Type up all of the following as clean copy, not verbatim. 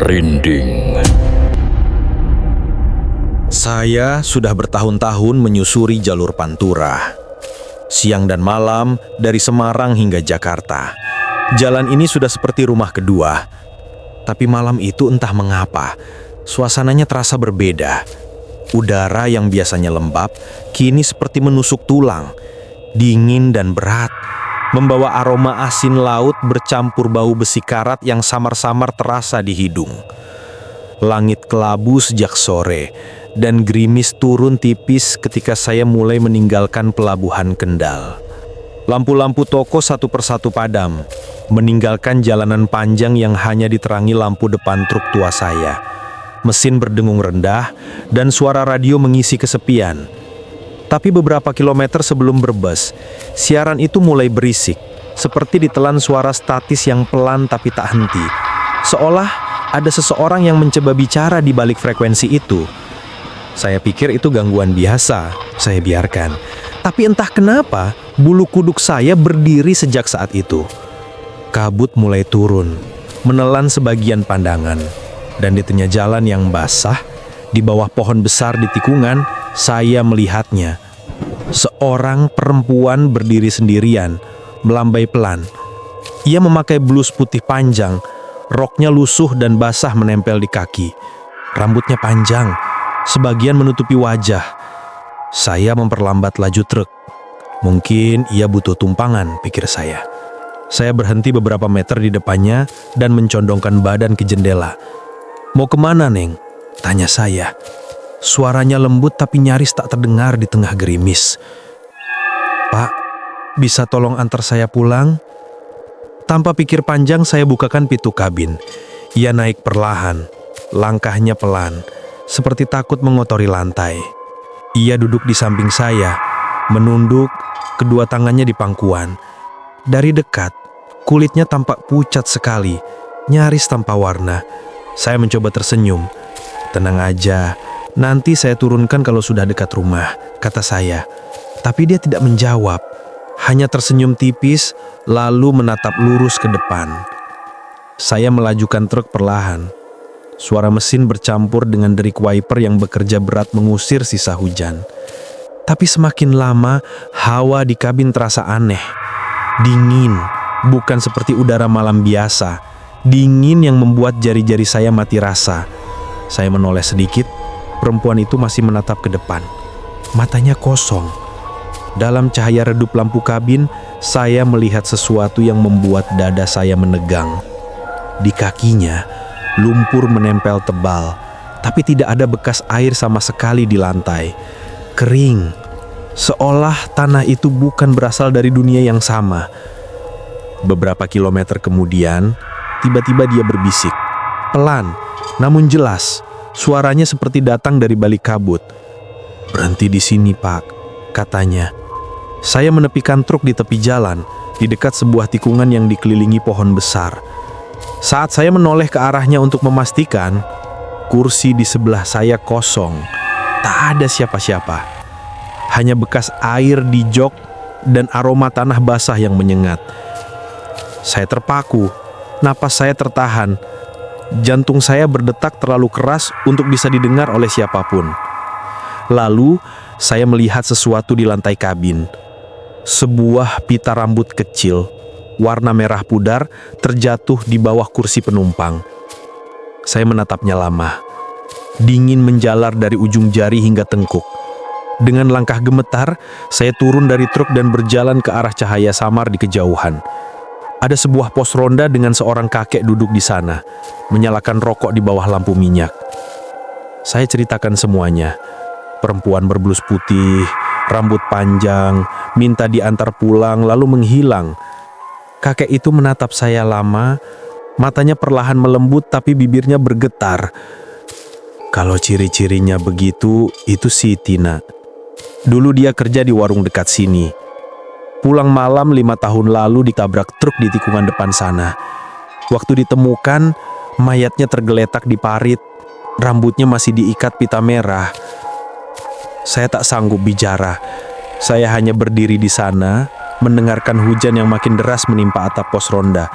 merinding. Saya sudah bertahun-tahun menyusuri jalur Pantura. Siang dan malam dari Semarang hingga Jakarta. Jalan ini sudah seperti rumah kedua. Tapi malam itu entah mengapa, suasananya terasa berbeda. Udara yang biasanya lembab, kini seperti menusuk tulang. Dingin dan berat, membawa aroma asin laut bercampur bau besi karat yang samar-samar terasa di hidung. Langit kelabu sejak sore, dan gerimis turun tipis ketika saya mulai meninggalkan pelabuhan Kendal. Lampu-lampu toko satu persatu padam, meninggalkan jalanan panjang yang hanya diterangi lampu depan truk tua saya. Mesin berdengung rendah, dan suara radio mengisi kesepian. Tapi beberapa kilometer sebelum Brebes, siaran itu mulai berisik, seperti ditelan suara statis yang pelan tapi tak henti. Seolah ada seseorang yang mencoba bicara di balik frekuensi itu. Saya pikir itu gangguan biasa, saya biarkan. Tapi entah kenapa, bulu kuduk saya berdiri sejak saat itu. Kabut mulai turun, menelan sebagian pandangan. Dan di tengah jalan yang basah, di bawah pohon besar di tikungan, saya melihatnya. Seorang perempuan berdiri sendirian, melambai pelan. Ia memakai blus putih panjang, roknya lusuh dan basah menempel di kaki. Rambutnya panjang, sebagian menutupi wajah. Saya memperlambat laju truk. Mungkin ia butuh tumpangan, pikir saya. Saya berhenti beberapa meter di depannya dan mencondongkan badan ke jendela. "Mau kemana, Neng?" tanya saya. Suaranya lembut tapi nyaris tak terdengar di tengah gerimis. "Pak, bisa tolong antar saya pulang?" Tanpa pikir panjang saya bukakan pintu kabin. Ia naik perlahan, langkahnya pelan, seperti takut mengotori lantai. Ia duduk di samping saya, menunduk, kedua tangannya di pangkuan. Dari dekat, kulitnya tampak pucat sekali, nyaris tanpa warna. Saya mencoba tersenyum. "Tenang aja, nanti saya turunkan kalau sudah dekat rumah," kata saya. Tapi dia tidak menjawab, hanya tersenyum tipis, lalu menatap lurus ke depan. Saya melajukan truk perlahan. Suara mesin bercampur dengan derik wiper yang bekerja berat mengusir sisa hujan. Tapi semakin lama, hawa di kabin terasa aneh. Dingin, bukan seperti udara malam biasa. Dingin yang membuat jari-jari saya mati rasa. Saya menoleh sedikit, perempuan itu masih menatap ke depan. Matanya kosong. Dalam cahaya redup lampu kabin, saya melihat sesuatu yang membuat dada saya menegang. Di kakinya, lumpur menempel tebal, tapi tidak ada bekas air sama sekali di lantai. Kering, seolah tanah itu bukan berasal dari dunia yang sama. Beberapa kilometer kemudian, tiba-tiba dia berbisik. Pelan, namun jelas, suaranya seperti datang dari balik kabut. "Berhenti di sini, Pak," katanya. Saya menepikan truk di tepi jalan, di dekat sebuah tikungan yang dikelilingi pohon besar. Saat saya menoleh ke arahnya untuk memastikan, kursi di sebelah saya kosong. Tak ada siapa-siapa. Hanya bekas air di jok dan aroma tanah basah yang menyengat. Saya terpaku, napas saya tertahan. Jantung saya berdetak terlalu keras untuk bisa didengar oleh siapapun. Lalu, saya melihat sesuatu di lantai kabin. Sebuah pita rambut kecil, warna merah pudar, terjatuh di bawah kursi penumpang. Saya menatapnya lama. Dingin menjalar dari ujung jari hingga tengkuk. Dengan langkah gemetar, saya turun dari truk dan berjalan ke arah cahaya samar di kejauhan. Ada sebuah pos ronda dengan seorang kakek duduk di sana, menyalakan rokok di bawah lampu minyak. Saya ceritakan semuanya. Perempuan berblus putih, rambut panjang, minta diantar pulang lalu menghilang. Kakek itu menatap saya lama, matanya perlahan melembut tapi bibirnya bergetar. "Kalau ciri-cirinya begitu, itu si Tina. Dulu dia kerja di warung dekat sini. Pulang malam 5 tahun lalu ditabrak truk di tikungan depan sana. Waktu ditemukan, mayatnya tergeletak di parit, rambutnya masih diikat pita merah." Saya tak sanggup bicara. Saya hanya berdiri di sana, mendengarkan hujan yang makin deras menimpa atap pos ronda.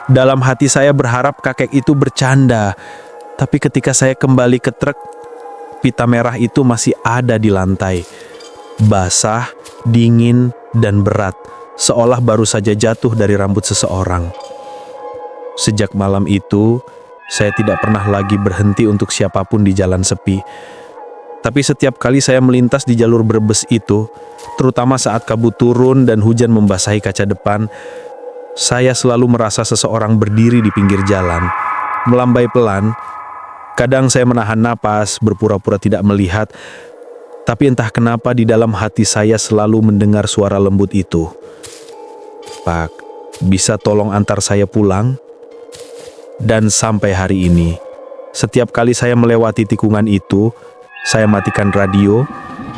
Dalam hati saya berharap kakek itu bercanda, Tapi ketika saya kembali ke truk, pita merah itu masih ada di lantai. Basah, dingin, dan berat, seolah baru saja jatuh dari rambut seseorang. Sejak malam itu, saya tidak pernah lagi berhenti untuk siapapun di jalan sepi. Tapi setiap kali saya melintas di jalur Brebes itu, terutama saat kabut turun dan hujan membasahi kaca depan, saya selalu merasa seseorang berdiri di pinggir jalan, melambai pelan. Kadang saya menahan napas, berpura-pura tidak melihat, tapi entah kenapa di dalam hati saya selalu mendengar suara lembut itu. "Pak, bisa tolong antar saya pulang?" Dan sampai hari ini, setiap kali saya melewati tikungan itu, saya matikan radio,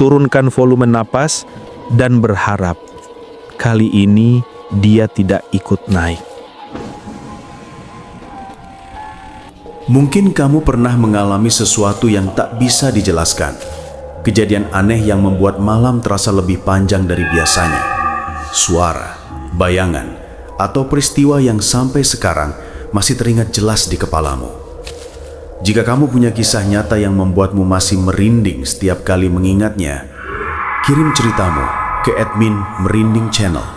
turunkan volume napas, dan berharap kali ini dia tidak ikut naik. Mungkin kamu pernah mengalami sesuatu yang tak bisa dijelaskan. Kejadian aneh yang membuat malam terasa lebih panjang dari biasanya. Suara, bayangan, atau peristiwa yang sampai sekarang masih teringat jelas di kepalamu. Jika kamu punya kisah nyata yang membuatmu masih merinding setiap kali mengingatnya, kirim ceritamu ke admin Merinding Channel.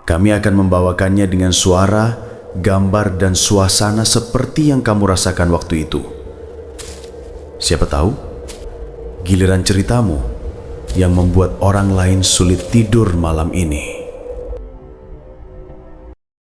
Kami akan membawakannya dengan suara, gambar, dan suasana seperti yang kamu rasakan waktu itu. Siapa tahu, giliran ceritamu yang membuat orang lain sulit tidur malam ini.